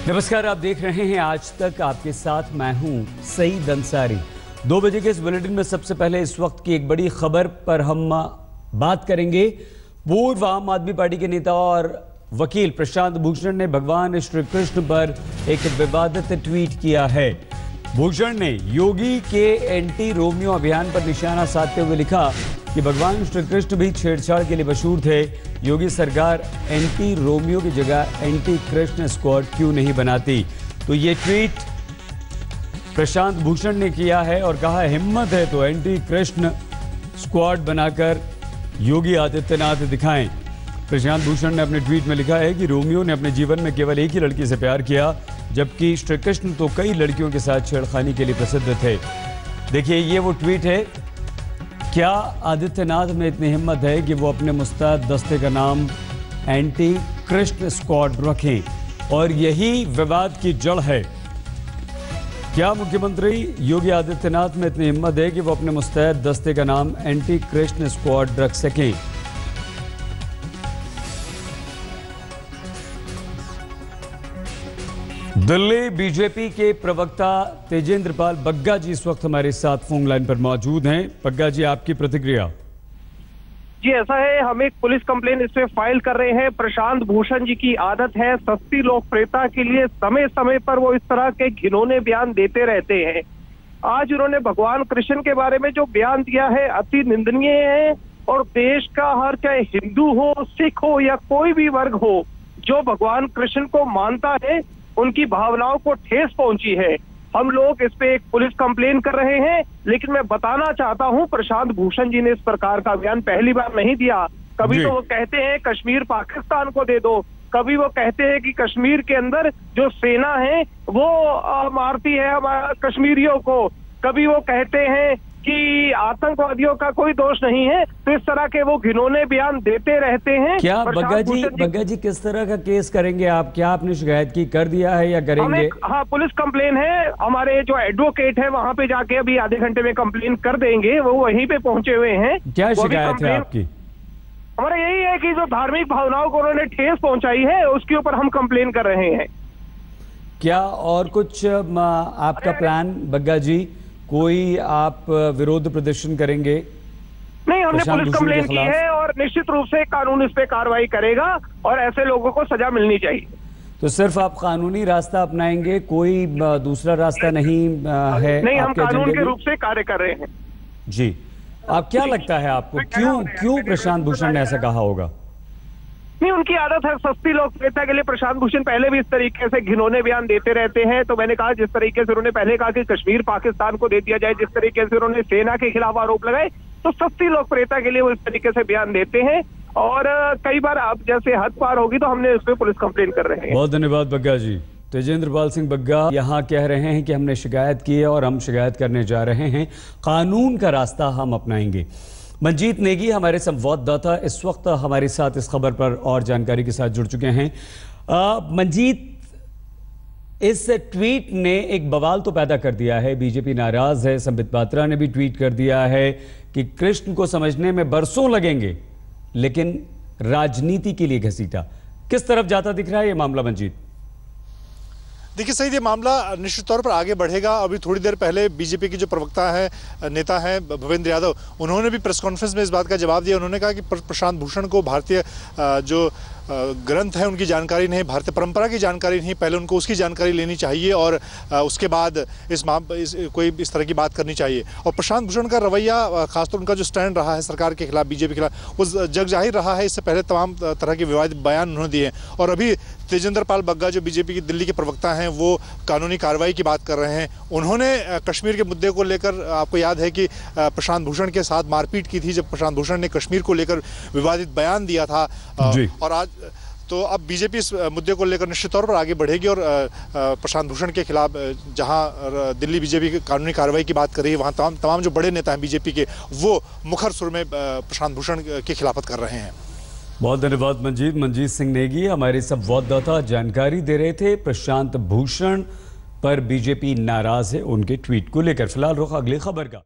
नमस्कार, आप देख रहे हैं आज तक। आपके साथ मैं हूं सईद अंसारी। 2 बजे के इस बुलेटिन में सबसे पहले इस वक्त की एक बड़ी खबर पर हम बात करेंगे। पूर्व आम आदमी पार्टी के नेता और वकील प्रशांत भूषण ने भगवान श्री कृष्ण पर एक विवादित ट्वीट किया है। भूषण ने योगी के एंटी रोमियो अभियान पर निशाना साधते हुए लिखा कि भगवान श्री कृष्ण भी छेड़छाड़ के लिए मशहूर थे। योगी सरकार एंटी रोमियो की जगह एंटी कृष्ण स्क्वाड क्यों नहीं बनाती। तो ये ट्वीट प्रशांत भूषण ने किया है और कहा, हिम्मत है तो एंटी कृष्ण स्क्वाड बनाकर योगी आदित्यनाथ दिखाएं। प्रशांत भूषण ने अपने ट्वीट में लिखा है कि रोमियो ने अपने जीवन में केवल एक ही लड़की से प्यार किया, जबकि श्री कृष्ण तो कई लड़कियों के साथ छेड़खानी के लिए प्रसिद्ध थे। देखिए, ये वो ट्वीट है। क्या आदित्यनाथ में इतनी हिम्मत है कि वो अपने मुस्तैद दस्ते का नाम एंटी कृष्ण स्क्वाड रखें और यही विवाद की जड़ है। क्या मुख्यमंत्री योगी आदित्यनाथ में इतनी हिम्मत है कि वो अपने मुस्तैद दस्ते का नाम एंटी कृष्ण स्क्वाड रख सकें। दिल्ली बीजेपी के प्रवक्ता तेजेंद्र पाल बग्गा जी इस वक्त हमारे साथ फोन लाइन पर मौजूद हैं। बग्गा जी, आपकी प्रतिक्रिया। जी, ऐसा है, हम एक पुलिस कंप्लेन इस पे फाइल कर रहे हैं। प्रशांत भूषण जी की आदत है सस्ती लोकप्रियता के लिए समय समय पर वो इस तरह के घिनौने बयान देते रहते हैं। आज उन्होंने भगवान कृष्ण के बारे में जो बयान दिया है अति निंदनीय है और देश का हर, चाहे हिंदू हो, सिख हो या कोई भी वर्ग हो, जो भगवान कृष्ण को मानता है उनकी भावनाओं को ठेस पहुंची है। हम लोग इस पे एक पुलिस कंप्लेन कर रहे हैं, लेकिन मैं बताना चाहता हूं प्रशांत भूषण जी ने इस प्रकार का बयान पहली बार नहीं दिया। कभी तो वो कहते हैं कश्मीर पाकिस्तान को दे दो, कभी वो कहते हैं कि कश्मीर के अंदर जो सेना है वो मारती है कश्मीरियों को, कभी वो कहते हैं कि आतंकवादियों का कोई दोष नहीं है। तो इस तरह के वो घिनौने बयान देते रहते हैं। क्या बग्गा जी किस तरह का केस करेंगे आप? क्या आपने शिकायत की, कर दिया है या करेंगे? हाँ, पुलिस कंप्लेन है। हमारे जो एडवोकेट है वहां पे जाके अभी आधे घंटे में कंप्लेन कर देंगे। वो वहीं पे पहुंचे हुए हैं। क्या शिकायत है आपकी? हमारा यही है कि जो धार्मिक भावनाओं को उन्होंने ठेस पहुंचाई है उसके ऊपर हम कंप्लेन कर रहे हैं। क्या और कुछ आपका प्लान बग्गा जी? कोई आप विरोध प्रदर्शन करेंगे? नहीं, हमने पुलिस कंप्लेन की है और निश्चित रूप से कानून इस पे कार्रवाई करेगा और ऐसे लोगों को सजा मिलनी चाहिए। तो सिर्फ आप कानूनी रास्ता अपनाएंगे, कोई दूसरा रास्ता नहीं है? नहीं, हम कानून के रूप से कार्य कर रहे हैं। जी, आप क्या लगता है आपको, क्यों प्रशांत भूषण ने ऐसा कहा होगा? नहीं, उनकी आदत है सस्ती लोकप्रियता के लिए। प्रशांत भूषण पहले भी इस तरीके से घिनौने बयान देते रहते हैं। तो मैंने कहा, जिस तरीके से उन्होंने पहले कहा कि कश्मीर पाकिस्तान को दे दिया जाए, जिस तरीके से उन्होंने सेना के खिलाफ आरोप लगाए, तो सस्ती लोकप्रियता के लिए वो इस तरीके से बयान देते हैं और कई बार अब जैसे हद पार होगी तो हमने इस पे पुलिस कंप्लेन कर रहे हैं। बहुत धन्यवाद बग्गा जी। तेजेंद्र पाल सिंह बग्गा यहाँ कह रहे हैं कि हमने शिकायत की है और हम शिकायत करने जा रहे हैं, कानून का रास्ता हम अपनाएंगे। मंजीत नेगी हमारे संवाददाता इस वक्त हमारे साथ इस खबर पर और जानकारी के साथ जुड़ चुके हैं। मंजीत, इस ट्वीट ने एक बवाल तो पैदा कर दिया है, बीजेपी नाराज है। संबित पात्रा ने भी ट्वीट कर दिया है कि कृष्ण को समझने में बरसों लगेंगे, लेकिन राजनीति के लिए घसीटा। किस तरफ जाता दिख रहा है ये मामला मंजीत? देखिए सही, ये मामला निश्चित तौर पर आगे बढ़ेगा। अभी थोड़ी देर पहले बीजेपी के जो प्रवक्ता है, नेता हैं भूपेंद्र यादव, उन्होंने भी प्रेस कॉन्फ्रेंस में इस बात का जवाब दिया। उन्होंने कहा कि प्रशांत भूषण को भारतीय जो ग्रंथ है उनकी जानकारी नहीं, भारतीय परंपरा की जानकारी नहीं, पहले उनको उसकी जानकारी लेनी चाहिए और उसके बाद कोई इस तरह की बात करनी चाहिए। और प्रशांत भूषण का रवैया, खासतौर उनका जो स्टैंड रहा है सरकार के खिलाफ, बीजेपी के खिलाफ, वो जग जाहिर रहा है। इससे पहले तमाम तरह के विवादित बयान उन्होंने दिए और अभी तेजेंद्र पाल बग्गा जो बीजेपी की दिल्ली के प्रवक्ता हैं वो कानूनी कार्रवाई की बात कर रहे हैं। उन्होंने कश्मीर के मुद्दे को लेकर, आपको याद है कि प्रशांत भूषण के साथ मारपीट की थी जब प्रशांत भूषण ने कश्मीर को लेकर विवादित बयान दिया था। और आज तो अब बीजेपी इस मुद्दे को लेकर निश्चित तौर पर आगे बढ़ेगी और प्रशांत भूषण के खिलाफ जहां दिल्ली बीजेपी की कानूनी कार्रवाई की बात कर रही है, वहां तमाम जो बड़े नेता हैं बीजेपी के, वो मुखर सुर में प्रशांत भूषण की खिलाफत कर रहे हैं। बहुत धन्यवाद मंजीत सिंह नेगी हमारे संवाददाता जानकारी दे रहे थे प्रशांत भूषण पर बीजेपी नाराज है उनके ट्वीट को लेकर। फिलहाल रुख अगली खबर का।